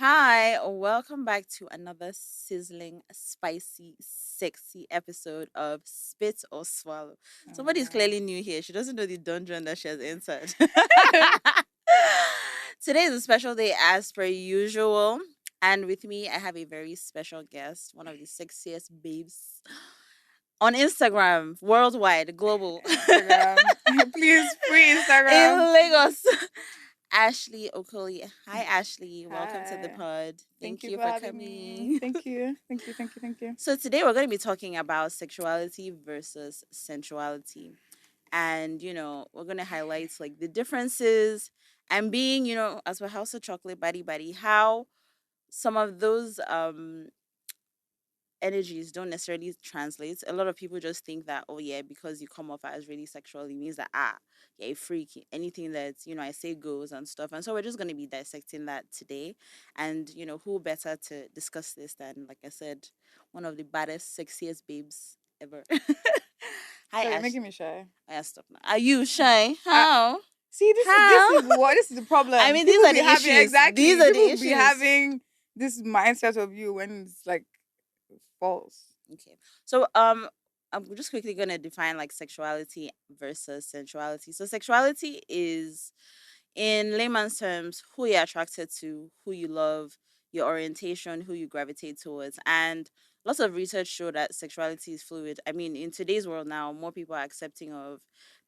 Hi, welcome back to another sizzling, spicy, sexy episode of Spit or Swallow. Oh my Somebody's god. clearly new here. She doesn't know the dungeon that she has entered. Today is a special day as per usual. And with me, I have a very special guest, one of the sexiest babes on Instagram, worldwide, global, Instagram. Please free Instagram. in Lagos. Ashley Okoli. Hi, Ashley. Welcome to the Hi. pod. Thank Thank you you for for having me. coming. Thank you. Thank you. Thank you. Thank you. So, today we're going to be talking about sexuality versus sensuality. And, we're going to highlight like the differences and being, as for House of Chocolate, buddy, how some of those energies don't necessarily translate. A lot of people just think that, oh yeah, because you come off as really sexual, it means that yeah, a freak. Anything that, I say goes and stuff. And so we're just gonna be dissecting that today. And, who better to discuss this than, like I said, one of the baddest, sexiest babes ever. Hi So you're Ash. making me shy. Yeah, stop now. Are you shy? Uh, How? See, this How? is what this is the I problem. mean, these People are be the having issues. These exactly. are the People be issues. having this mindset of you when it's like false. Okay. So I'm just quickly gonna define like sexuality versus sensuality. So sexuality is in layman's terms who you're attracted to, who you love, your orientation, who you gravitate towards. And lots of research show that sexuality is fluid. I mean, in today's world now, more people are accepting of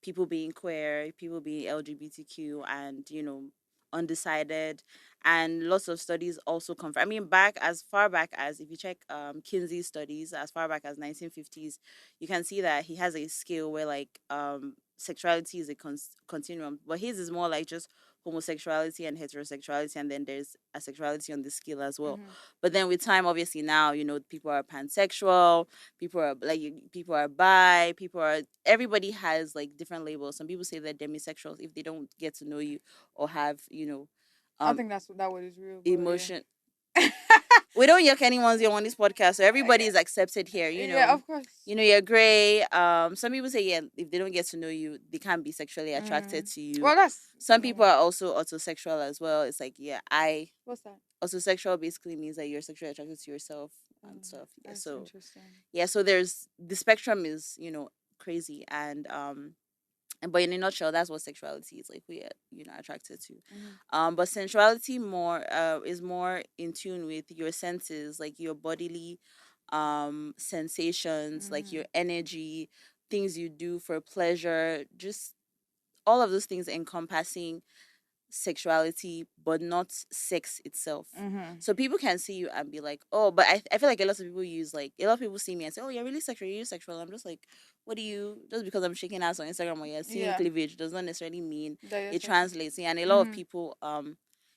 people being queer, people being LGBTQ and, undecided. And lots of studies also confirm. I mean, back as far back as if you check Kinsey's studies, as far back as 1950s, you can see that he has a scale where like sexuality is a continuum, but his is more like just homosexuality and heterosexuality, and then there's a sexuality on the scale as well. Mm-hmm. But then with time, obviously now people are pansexual, people are like people are bi, people are everybody has like different labels. Some people say they're demisexuals if they don't get to know you or have I don't um think that word is real, but emotion. yeah. We don't yuck anyone's yum on this podcast, so everybody is accepted here. Yeah, of course. You're gray. Some people say yeah, if they don't get to know you, they can't be sexually attracted Mm. to you. Well, that's Some people normal. are also autosexual as well. It's like yeah, I What's that? autosexual basically means that you're sexually attracted to yourself and Mm, stuff. Yeah, that's so interesting. yeah, so there's the spectrum is crazy and but in a nutshell, that's what sexuality is like. We are attracted to, Mm-hmm. but sensuality more is more in tune with your senses, like your bodily sensations, like Mm-hmm. your energy, things you do for pleasure, just all of those things encompassing sexuality, but not sex itself. Mm-hmm. So people can see you and be like, oh, but I feel like a lot of people use like a lot of people see me and say, oh, you're really sexual, you're sexual. I'm just like, what do you just because I'm shaking ass on Instagram or you're seeing Yeah, cleavage does not necessarily mean that is it sexual. translates. Yeah, and a lot of Mm-hmm. people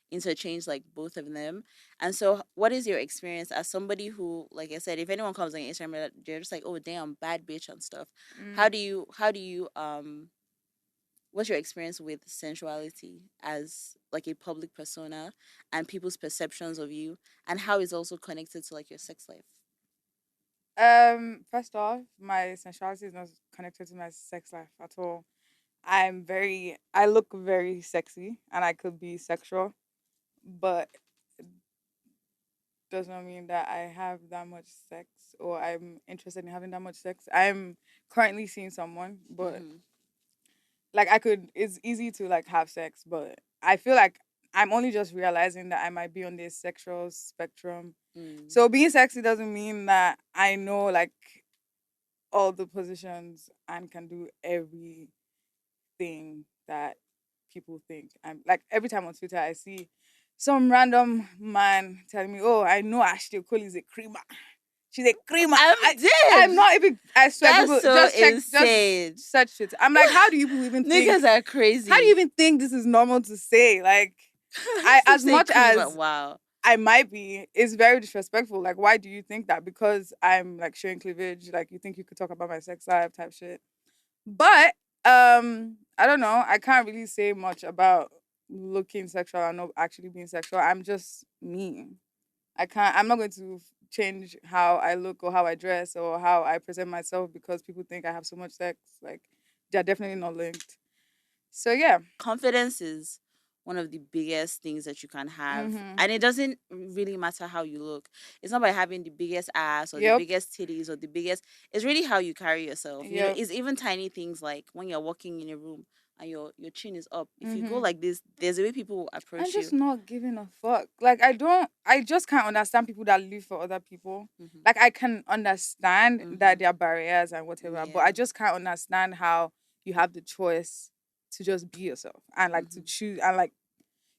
interchange like both of them. And so what is your experience as somebody who, like I said, if anyone comes on your Instagram, they're just like, oh damn, bad bitch and stuff. Mm. How do you what's your experience with sensuality as like a public persona and people's perceptions of you, and how is also connected to like your sex life? First off, my sensuality is not connected to my sex life at all. I look very sexy and I could be sexual, but it does not mean that I have that much sex or I'm interested in having that much sex. I'm currently seeing someone, but Mm-hmm. like it's easy to like have sex, but I feel like I'm only just realizing that I might be on this sexual spectrum. Mm. So being sexy doesn't mean that I know like all the positions and can do everything that people think. I'm like every time on Twitter I see some random man telling me, "Oh, I know Ashley Okoli is a creamer. She's a creamer." I'm I'm dead. not even. I swear, That's Google so just check, just insane. search it. I'm like, how do you people even think? Niggas are How do you crazy. even think this is normal to say? Like, I Some as say much cream. as Wow. I might be, it's very disrespectful. Like, why do you think that? Because I'm like showing cleavage, like you think you could talk about my sex life type shit. But I don't know. I can't really say much about looking sexual and not actually being sexual. I'm just me. I'm not going to change how I look or how I dress or how I present myself because people think I have so much sex. Like they're definitely not linked. So yeah. Confidence is one of the biggest things that you can have. Mm-hmm. And it doesn't really matter how you look. It's not by having the biggest ass or the Yep. biggest titties or the biggest, it's really how you carry yourself. You know, Yep. it's even tiny things like when you're walking in a room and your chin is up. If you go Mm-hmm. like this, there's a way people will I'm approach just you. not giving a fuck. Like I just can't understand people that live for other people. Mm-hmm. Like I can understand Mm-hmm. that there are barriers and whatever, but Yeah. I just can't understand how you have the choice to just be yourself and like to Mm-hmm. choose and like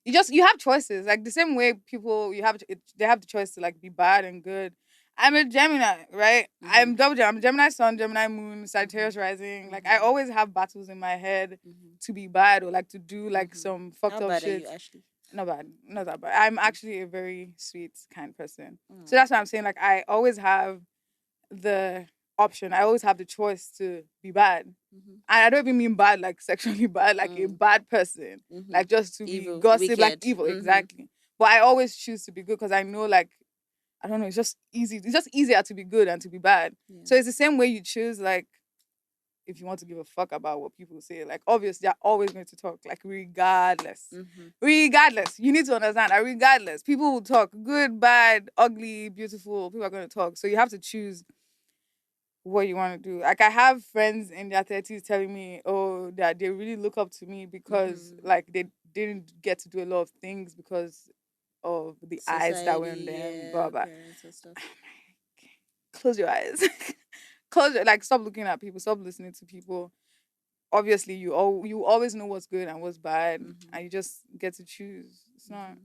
you have choices. Like the same way people they have the choice to like be bad and good. I'm a Gemini, right? Mm-hmm. I'm double Gem. I'm Gemini Sun, Gemini Moon, Mm-hmm. Sagittarius rising. Like I Mm-hmm. always have battles in my head Mm-hmm. to be bad or like to do like Mm-hmm. some How fucked up bad are you, shit. Ashley? Not bad, not that bad. I'm actually a very sweet, kind person. So Mm. that's why I'm saying like I always have the option. I always have the choice to be bad. Mm-hmm. And I don't even mean bad like sexually bad, like a Mm. bad person. Mm-hmm. Like just to be Evil, gossip, like wicked. evil, Mm-hmm. exactly. But I always choose to be good because I know like I don't know, it's just easy. It's just easier to be good and to be bad. Yeah. So it's the same way you choose like if you want to give a fuck about what people say. Like obviously they're always going to talk, like regardless. Mm-hmm. Regardless. You need to understand that regardless. People will talk. Good, bad, ugly, beautiful. People are gonna talk. So you have to choose what you want to do. Like I have friends in their 30s telling me, oh, that they really look up to me because Mm-hmm. like they didn't get to do a lot of things because of the eyes that were on Society, them, blah yeah, blah. parents and stuff. Close your eyes. Like stop looking at people, stop listening to people. Obviously you always know what's good and what's bad Mm-hmm. and you just get to choose. It's not Mm-hmm.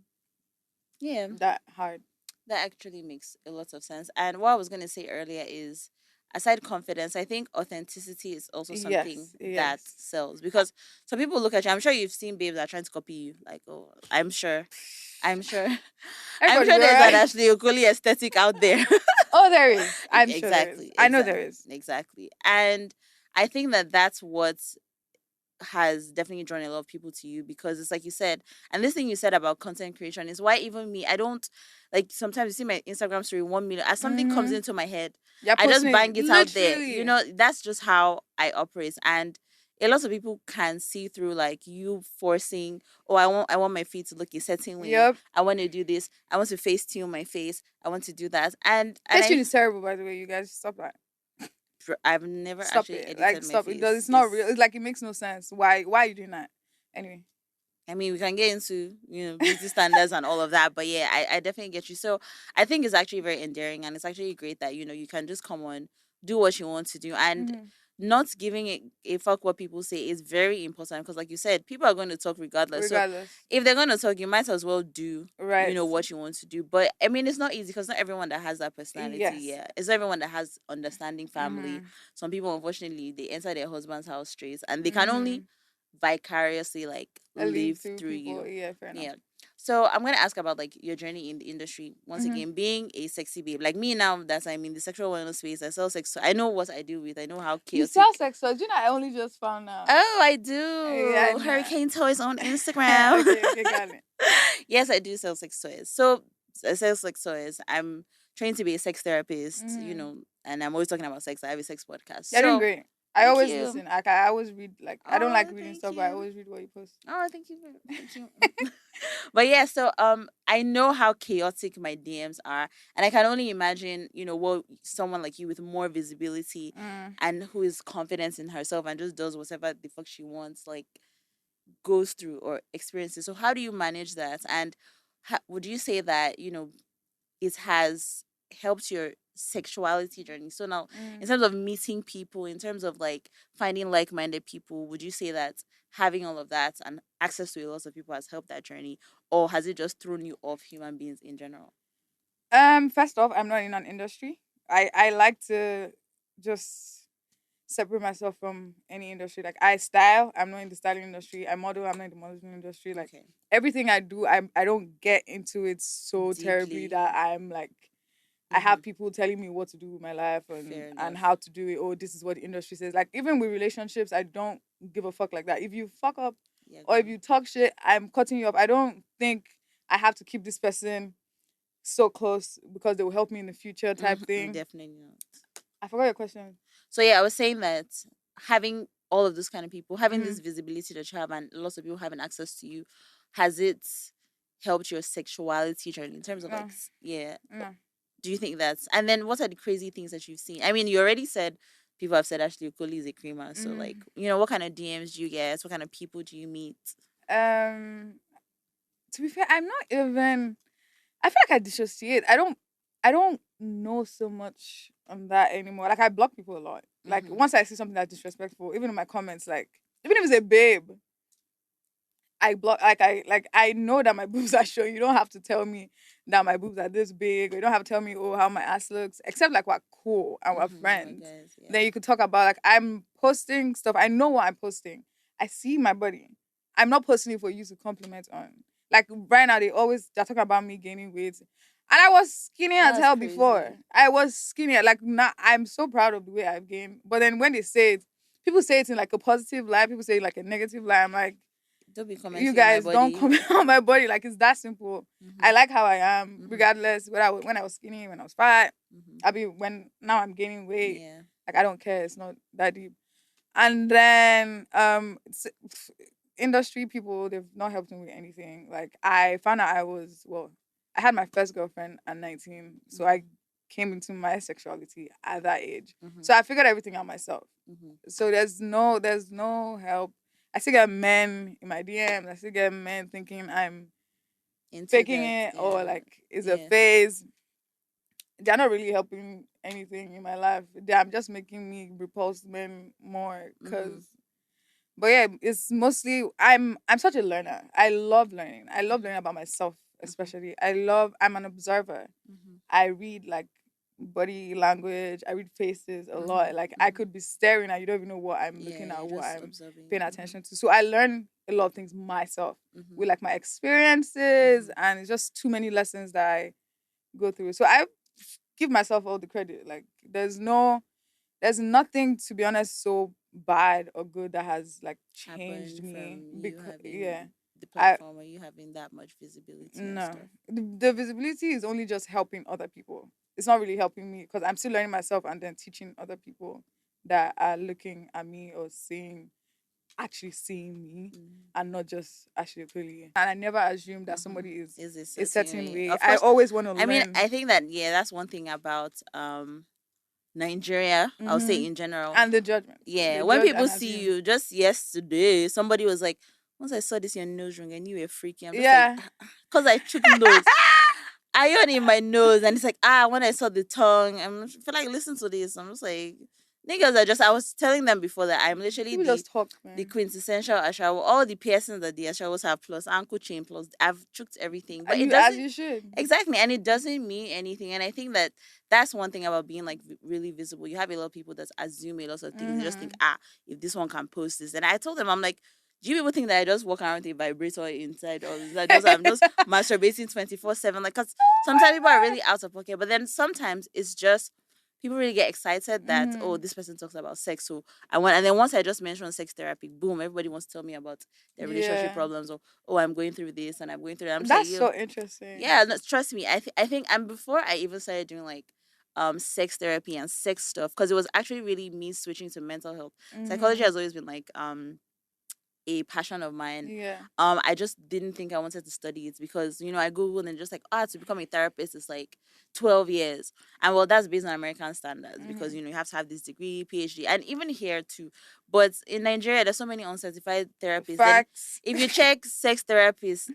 Yeah, that hard. that actually makes a lot of sense. And what I was going to say earlier is, aside confidence, I think authenticity is also something Yes, that yes. sells, because some people look at you. I'm sure you've seen babes that are trying to copy you. Like, oh, I'm sure, I'm Everybody sure be there's an alright. Ashley Okoli aesthetic out there. Oh, there is. I'm sure there is. Exactly, I know there exactly, is. exactly. And I think that that's what has definitely drawn a lot of people to you, because it's like you said, and this thing you said about content creation is why even me, I don't like, sometimes you see my Instagram story 1 million, as something comes Mm-hmm. into my head, Yeah, I just posting bang it. it out there. Literally. That's just how I operate. And a lot of people can see through like you forcing, oh, I want my feet to look a certain way, Yep. I want to do this, I want to face tune my face, I want to do that. And Facetune is terrible, by the way, you guys. Stop that. I've never Stop actually it. Like edited my stop. It does face. it's not real. It's like it makes no sense. Why are you doing that? Anyway. I mean, we can get into, beauty standards and all of that, but yeah, I definitely get you. So I think it's actually very endearing, and it's actually great that you can just come on, do what you want to do, and Mm-hmm. not giving it a fuck what people say is very important, because, like you said, people are going to talk regardless. So Regardless. if they're going to talk, you might as well do Right. what you want to do. But I mean, it's not easy, because not everyone that has that personality. Yes. Yeah, it's not everyone that has understanding family. Mm-hmm. Some people, unfortunately, they enter their husband's house straight, and they can Mm-hmm. only vicariously like A lead live to through people. you. Yeah, fair enough. Yeah. So I'm gonna ask about like your journey in the industry once Mm-hmm. again, being a sexy babe. Like me now that I'm in the sexual wellness space, I sell sex. So I know what I deal with. I know how You sell chaotic. sex toys. You know, I only just found out. Oh, I Yeah, do. nah. Hurricane Toys on Instagram. Okay, okay, got it. Yes, I do sell sex toys. So I sell sex toys. I'm trained to be a sex therapist, Mm-hmm. and I'm always talking about sex. I have a sex podcast. You're doing So great. I thank always you. listen. I always read. Like I don't like Oh, reading thank stuff, but I you. always read what you post. Oh, thank you. But yeah, so I know how chaotic my DMs are, and I can only imagine, what someone like you with more visibility Mm. and who is confident in herself and just does whatever the fuck she wants, like, goes through or experiences. So how do you manage that? And would you say that, it has helped your sexuality journey? So now, in Mm. terms of meeting people, in terms of like finding like-minded people, would you say that having all of that and access to a lot of people has helped that journey, or has it just thrown you off human beings in general? First off, I'm not in an industry. I like to just separate myself from any industry. Like I style, I'm not in the styling industry. I model, I'm not in the modeling industry. Like Okay. everything I do, I don't get into it so terribly Deeply. that I'm like I Mm-hmm. have people telling me what to do with my life and Fair and enough. how to do it. Oh, this is what the industry says. Like even with relationships, I don't give a fuck like that. If you fuck up Yeah, or if gone. you talk shit, I'm cutting you up. I don't think I have to keep this person so close because they will help me in the future type Mm-hmm. thing. Definitely not. I forgot your question. So yeah, I was saying that having all of those kind of people, having Mm-hmm. this visibility that you have, and lots of people having access to you, has it helped your sexuality journey in terms of like No, yeah, no. do you think that's, and then what are the crazy things that you've seen? I mean, you already said people have said Ashley Okoli is a creamer, so like, Mm. what kind of DMs do you get, what kind of people do you meet? Um, to be fair, I'm not even. I feel like I dissociate. I don't know so much on that anymore. Like I block people a lot. Like Mm-hmm. once I see something that's disrespectful, even in my comments, like even if it's a babe, I block. I know that my boobs are showing. You don't have to tell me that my boobs are this big. Or you don't have to tell me how my ass looks. Except like we're cool and we're Mm-hmm. I friends. guess, yeah. Then you could talk about like I'm posting stuff. I know what I'm posting. I see my body. I'm not posting it for you to compliment on. Like right now, they're talking about me gaining weight. And I was skinny as That's hell before. crazy. I was skinny. Like now I'm so proud of the way I've gained. But then when they say it, people say it in like a positive light, people say it like a negative light. I'm like, Don't be you commenting on my guys don't body. comment on my body. Like it's that simple. Mm-hmm. I like how I am, Mm-hmm. regardless when I was skinny, when I was fat. Mm-hmm. I be when now I'm gaining weight. Yeah. Like I don't care. It's not that deep. And then industry people, they've not helped me with anything. Like I found out I had my first girlfriend at 19, so I came into my sexuality at that age. Mm-hmm. So I figured everything out myself. Mm-hmm. So there's no help. I still get men in my DMs. I still get men thinking I'm Into faking that, it or yeah. like it's a Yeah. phase. They're not really helping anything in my life. I'm just making me repulse men more. Mm-hmm. But yeah, it's mostly I'm such a learner. I love learning. I love learning about myself, Mm-hmm. especially. I'm an observer. Mm-hmm. I read like body language. I read faces a Mm-hmm. lot. Like I Mm-hmm. could be staring and you don't even know what I'm Yeah, looking at, you're what just I'm observing. paying Mm-hmm. attention to. So I learn a lot of things myself Mm-hmm. with like my experiences, Mm-hmm. and it's just too many lessons that I go through. So I give myself all the credit. Like there's nothing, to be honest, so bad or good that has like changed Happened me from you because yeah. having the I platform or you having that much visibility and No, stuff. the visibility is only just helping other people. It's not really helping me because I'm still learning myself and then teaching other people that are looking at me or actually seeing me Mm-hmm. and not just actually clearly. And I never assume that Mm-hmm. somebody is Is a a certain certain way. way. Of I course, always want to I mean, learn. I think that yeah, that's one thing about Nigeria. I would say Hmm. in general. And the judgment. Yeah, They when judge people and see assume. you, just yesterday, somebody was like, "Once I saw this in your nose ring, I knew you were freaky." I'm just like, Yeah. because I took notes. Iron in my nose, and it's like when I saw the tongue, I feel like listen to this. I'm just like niggas are just. I was telling them before that I'm literally People just talk, the man. quintessential Ashawo. All the piercings that the Ashawos have, plus ankle chain, plus I've chooked everything, but it As doesn't you should. exactly, and it doesn't mean anything. And I think that that's one thing about being like really visible. You have a lot of people that assume a lot of things. They just think, Hmm. if this one can post this, and I told them, I'm like. Do you people think that I just walk around with a vibrator inside, or is that just I'm just masturbating 24/7? Like, cause sometimes people are really out of pocket, but then sometimes it's just people really get excited that Hmm. this person talks about sex, so I want. And then once I just mention sex therapy, boom, everybody wants to tell me about their relationship Yeah. problems, or I'm going through this and I'm going through that. I'm just like That's you, so interesting. yeah. No, trust me, I think, and before I even started doing like sex therapy and sex stuff, because it was actually really me switching to mental health. Psychology Hmm. has always been like a passion of mine. Yeah. I just didn't think I wanted to study it because I googled and just like to become a therapist is like 12 years, and well that's based on American standards because Hmm. you have to have this degree, PhD, and even here too. But in Nigeria, there's so many uncertified therapists. Then Facts. if you check sex therapists,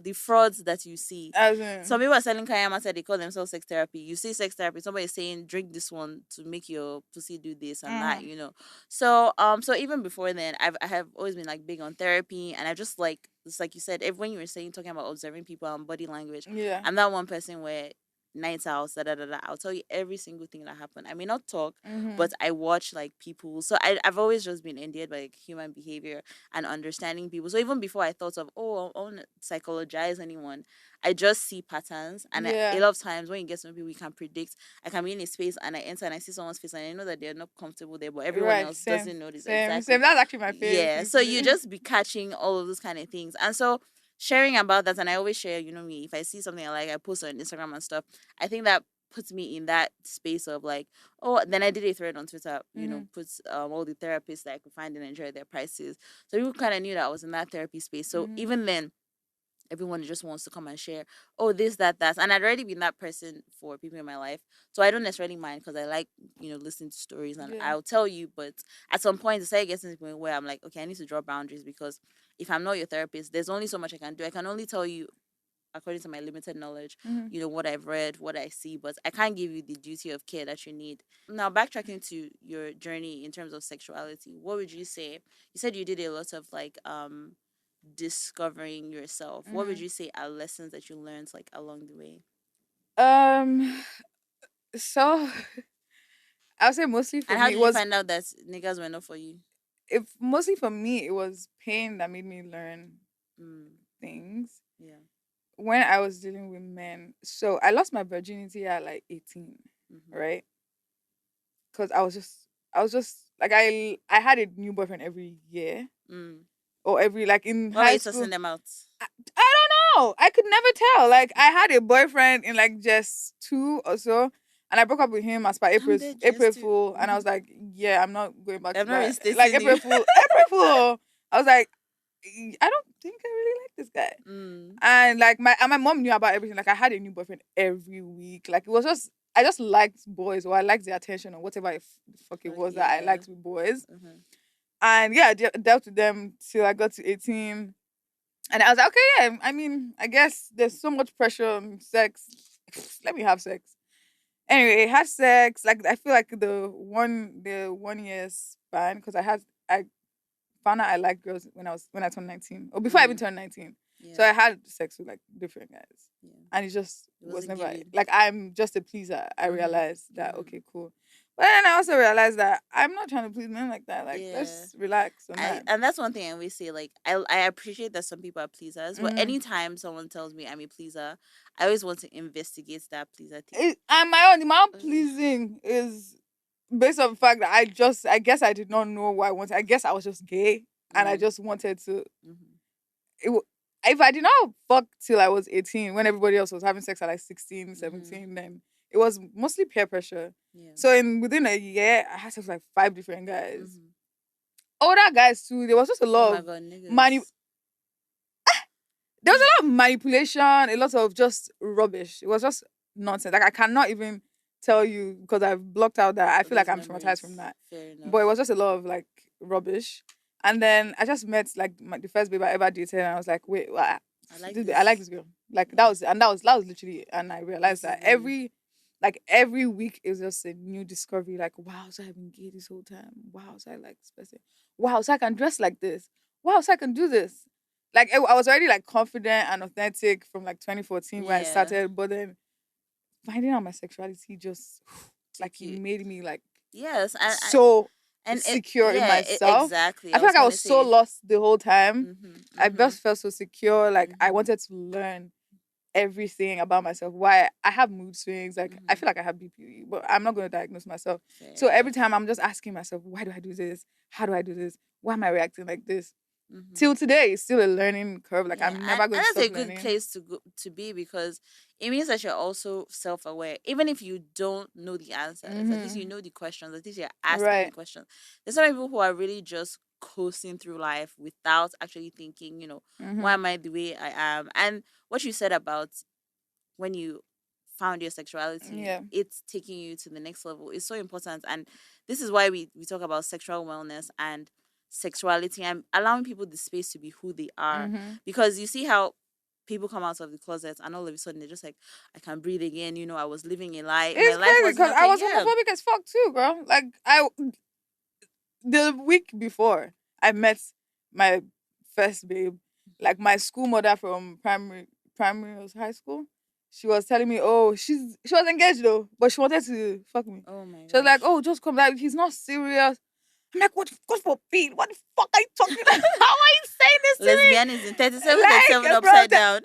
the frauds that you see. As Some in. people are selling kayama said they call themselves sex therapy. You see sex therapy, somebody is saying drink this one to make your pussy do this and that, Hmm. So even before then, I have always been like big on therapy, and I just like it's like you said, when you were saying talking about observing people and body language, Yeah. I'm that one person where nights out, da da da da, I'll tell you every single thing that happened. I may not talk, Hmm. but I watch like people. So I've always just been endeared by like human behavior and understanding people. So even before I thought of I want to psychologize anyone, I just see patterns, and a Yeah. lot of times when you get to know people, we can predict. I can be in a space and I enter and I see someone's face and I know that they're not comfortable there, but everyone Right. else Same. doesn't notice Same. Same. exactly. That's actually my favorite Yeah, thing so to you do. just be catching all of those kind of things, and so sharing about that, and I always share. You know me, if I see something I like, I post on Instagram and stuff. I think that puts me in that space of like, then I did a thread on Twitter. Hmm. Puts all the therapists that I could find in Nigeria, their prices, so people kind of knew that I was in that therapy space. So Hmm. even then everyone just wants to come and share, oh, this, that, and I'd already been that person for people in my life, so I don't necessarily mind because I like, listening to stories, and Yeah. I'll tell you. But at some point it started getting to the point where I'm like, okay, I need to draw boundaries, because if I'm not your therapist, there's only so much I can do. I can only tell you according to my limited knowledge, Mm-hmm. what I've read, what I see, but I can't give you the duty of care that you need. Now, backtracking to your journey in terms of sexuality, what would you say? You said you did a lot of like discovering yourself. What would Mm-hmm. you say are lessons that you learned like along the way? Um. So I would say mostly for And how me it did you was find out that niggas were not for you? if mostly for me it was pain that made me learn Mm, things yeah. when I was dealing with men. So I lost my virginity at like 18, Mm-hmm. right? Because I was just like I had a new boyfriend every year Mm. or every like in Why were high you school. tossing them out? I don't know. I could never tell. Like I had a boyfriend in like just two or so, and I broke up with him as per I'm dead April just too. Fool, and I was like, yeah, I'm not going back to I'm not that. Like restating April you. Fool, April Fool. I was like, I don't think I really like this guy. Mm. And like my mom knew about everything. Like I had a new boyfriend every week. Like it was just I just liked boys, or I liked the attention or whatever the fuck it Fuck was that I yeah. liked with boys. Mm-hmm. And yeah, I dealt with them till I got to 18. And I was like, okay, yeah. I mean, I guess there's so much pressure on sex. Let me have sex. Anyway, had sex. Like I feel like the 1 year span, because I found out I liked girls when I turned 19, or before I even Mm. turned 19. So Yeah. I had sex with like different guys, Yeah. and it just It was wasn't never giving. like I'm just a pleaser. I Mm-hmm. realized that Mm-hmm. okay, cool. But then I also realized that I'm not trying to please men like that. Like Yeah. let's relax on that. And that's one thing I always say. Like, I appreciate that some people are pleasers, but Mm-hmm. anytime someone tells me I'm a pleaser, I always want to investigate that pleaser thing. And my own pleasing is based on the fact that I guess I did not know what I wanted. I guess I was just gay and I Mm. just wanted to. Mm-hmm. It, if I did not fuck till I was 18, when everybody else was having sex at like 16, Mm-hmm. 17, then it was mostly peer pressure. Yeah. So within a year, I had sex with like 5 different guys. Mm-hmm. Older guys too. There was just a Oh lot my of god, mani- niggas. there was a lot of manipulation, a lot of just rubbish. It was just nonsense. Like I cannot even tell you because I've blocked out that. I feel like Those I'm traumatized from memories. that. Fair enough. But it was just a lot of like rubbish. And then I just met like the first babe I ever dated, and I was like, wait, what? I like I like this. this girl. Like Yeah. that was literally, and I realized This is that the one. every week is just a new discovery. Like, wow, so I've been gay this whole time. Wow, so I like this person. Wow, so I can dress like this. Wow, so I can do this. Like, I was already like confident and authentic from like 2014 where I Yeah. started, but then finding out my sexuality just Took like it you. made me like Yes, so and it. secure in Yeah. myself. Exactly. I I feel was like I gonna was so say. lost the whole time. Mm-hmm. I Mm-hmm. just felt so secure. Like I Mm-hmm. wanted to learn everything about myself. Why I have mood swings. Like I Mm-hmm. feel like I have BPD, but I'm not going to diagnose myself. Fair So every enough. time I'm just asking myself, why do I do this? How do I do this? Why am I reacting like this? Mm-hmm. Till today, it's still a learning curve. Like Yeah, I'm and never going to that's stop a good learning. place to be, because it means that you're also self aware. Even if you don't know the answers, at least you Mm-hmm. know the questions. At least you're asking the Right. questions. There's some people who are really just coasting through life without actually thinking. Why Mm-hmm. am I the way I am? And what you said about when you found your sexuality, Yeah. it's taking you to the next level, is so important. And this is why we talk about sexual wellness and sexuality, and allowing people the space to be who they are. Mm-hmm. Because you see how people come out of the closet and all of a sudden they're just like, I can breathe again, I was living a lie, my It's life crazy wasn't because I okay. was Yeah. homophobic as fuck too, girl. Like I the week before I met my first babe, like my school mother from primary was high school. She was telling me, oh, she was engaged though, but she wanted to fuck me. Oh my She was like, gosh. oh, just come back. He's not serious. I'm like, what? God forbid. What the fuck are you talking about? How are you saying this to Lesbianism, me? 37, 37 Like, bro, upside down.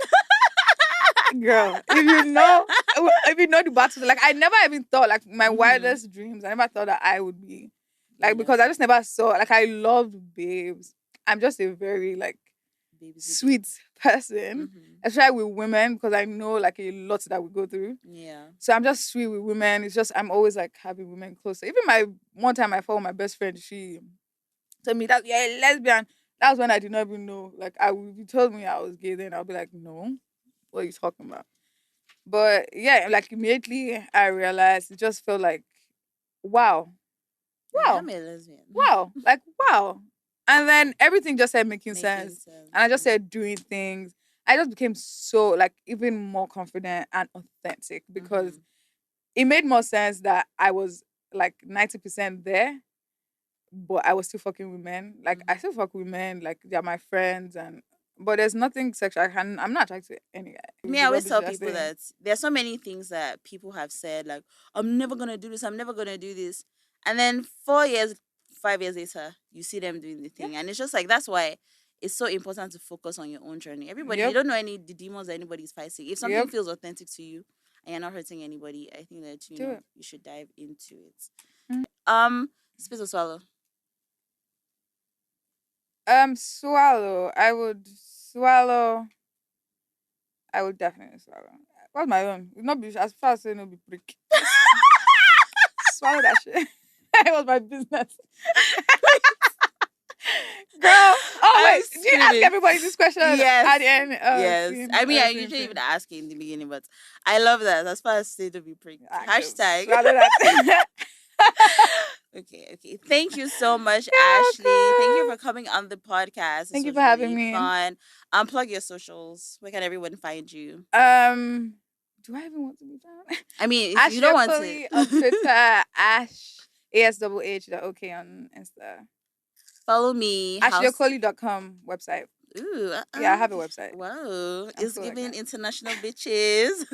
girl, if you know the battle, like I never even thought, like my Mm-hmm. wildest dreams, I never thought that I would be like, In a because I just never saw, like I loved babes. I'm just a very like baby's a babe. sweet person, Mm-hmm. especially with women, because I know like a lot that we go through. Yeah. So I'm just sweet with women. It's just I'm always like having women closer. Even my one time I fought with my best friend, she told me that you're a lesbian. That's when I did not even know. Like, if you told me I was gay, then I'll be like, no, what are you talking about? But yeah, like immediately I realized it just felt like, wow, Yeah, wow, I'm a lesbian. wow, like wow. And then everything just started making Making sense. sense. And I just started doing things. I just became so like even more confident and authentic because Mhm. it made more sense that I was like 90% there, but I was still fucking with men. Like I Mhm. still fuck with men, like they're my friends and but there's nothing sexual. I'm not attracted to any guy. Me, The I always rubbish tell they're people saying. that there's so many things that people have said, like, I'm never gonna do this, I'm never gonna do this. And then 4 years, 5 years later, you see them doing the Yeah. thing. And it's just like that's why it's so important to focus on your own journey. Everybody, you Yep. don't know any the demons that anybody's fighting. If something Yep. feels authentic to you and you're not hurting anybody, I think that Do it. you should dive into it. Mm. Spit or swallow. Swallow. I would swallow. I would definitely swallow. What's my own? It not be as far as say no be prick. Swallow that shit. It was my business. Girl. Oh I'm wait, do you ask screaming. everybody this question Yes. at the end? Yes. I mean, I Same, usually even same. ask it in the beginning, but I love that. As far as say to be prick. I go Hashtag. swallow that. Okay, okay. Thank you so much, You're Ashley. Thank you welcome. for coming on the podcast. This Thank you was for having really me. fun. Plug your socials. Where can everyone find you? Um, do I even want to be found? I mean, if you Ashley don't want to, Okoli on Twitter. ASHH on Insta. follow me. House. AshleyOkoli.com website. Ooh, Yeah, I have a website. wow. I'm It's cool like giving that. international bitches.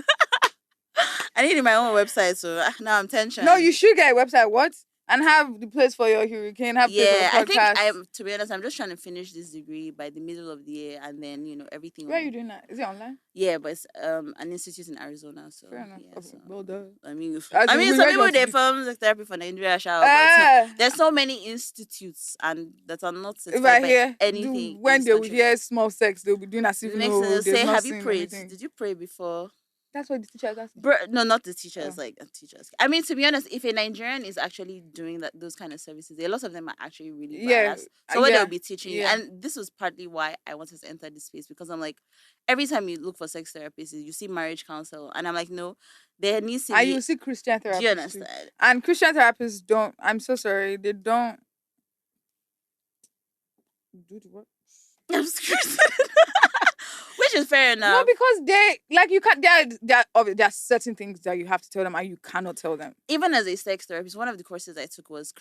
I need my own website, so now I'm No, tension. you should get a website. What? And have the place for your hurricane, have place for the Yeah, I think podcast. I'm. To be honest, I'm just trying to finish this degree by the middle of the year, and then everything Where are will. you doing that? Is it online? Yeah, but it's an institute in Arizona, so Fair enough. yeah. Okay, So well done. As I in, mean, we some where do you people want to they be? film like therapy for Nigeria, shower, but Ah, there's so many institutes and that are not if certified I by hear, anything in when this they will country. hear small sex, they'll be doing as if The next thing they'll there's say, not "Have you seen prayed? anything. Did you pray before?" That's what the teacher is asking. No, not the Oh. teachers, like teachers. I mean, to be honest, if a Nigerian is actually doing those kind of services, a lot of them are actually really Yeah, biased. So what they'll yeah, be teaching you, yeah. and this was partly why I wanted to enter this space because I'm like, every time you look for sex therapists, you see marriage counsel, and I'm like, no, there needs to And you be. see Christian Do you therapists too. understand? And Christian therapists don't, I'm so sorry, they don't do the work. I'm scared. Which is fair No, enough. because they, like, you can't, there are certain things that you have to tell them and you cannot tell them. Even as a sex therapist, one of the courses I took was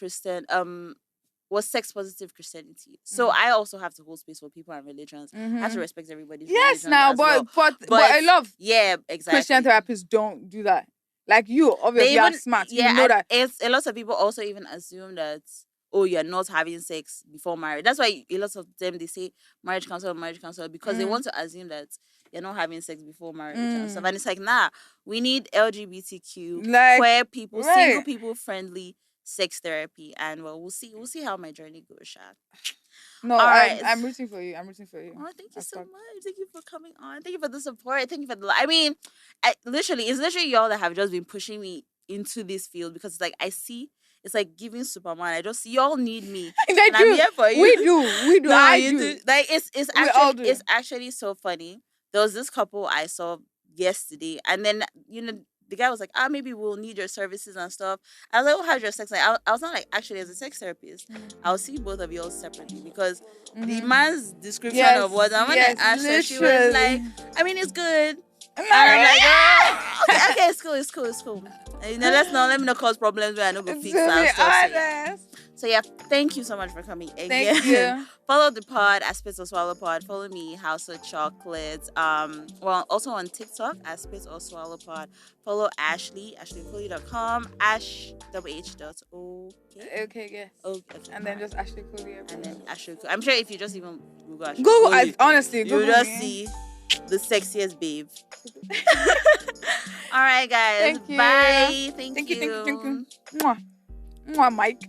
was sex positive Christianity. So I also have to hold space for people and religions. I have to respect everybody's Yes, religions now, as well. but a lot of Yeah, exactly. Christian therapists don't do that. Like you, obviously, They are even smart. yeah, You know and that. it's a lot of people also even assume that you're not having sex before marriage. That's why a lot of them they say marriage counselor because they want to assume that you're not having sex before marriage and stuff. And it's like, nah, we need LGBTQ, Like, queer people, single right. people friendly sex therapy. And well, we'll see how my journey goes, Sha. No, All right. I'm rooting for you. I'm rooting for you. Oh, thank you As so fuck. much. Thank you for coming on. Thank you for the support. Thank you for the. I mean, it's literally y'all that have just been pushing me into this field because it's like I see. It's like giving Superman. I just y'all need me, They and I'm do. here for you. We do. No, I you do. Like We all do. it's actually so funny. There was this couple I saw yesterday, and then the guy was like, maybe we'll need your services and stuff. I was like, oh, how's your sex life? I was not like, actually, as a sex therapist, I'll see both of you all separately because the man's description of what I'm gonna ask her, she was like, I mean, it's good. And I'm like, oh, okay, it's cool. And, let me not cause problems where I don't go fix that stuff. So yeah, thank you so much for coming again. Thank you. Follow the pod at Spits or Swallow Pod. Follow me, House of Chocolates. Well, also on TikTok at Spits or Swallow Pod. Follow Ashley, AshleyOkoli.com, Okay, yes. Okay, and then just Ashley Okoli. and then Ashley. I'm sure if you just even Google Ashley Google, Okoli, honestly, you Google just me. see the sexiest babe. All right, guys. Thank you. Bye. Thank Thank you. you. Mwah. Mwah, Mike.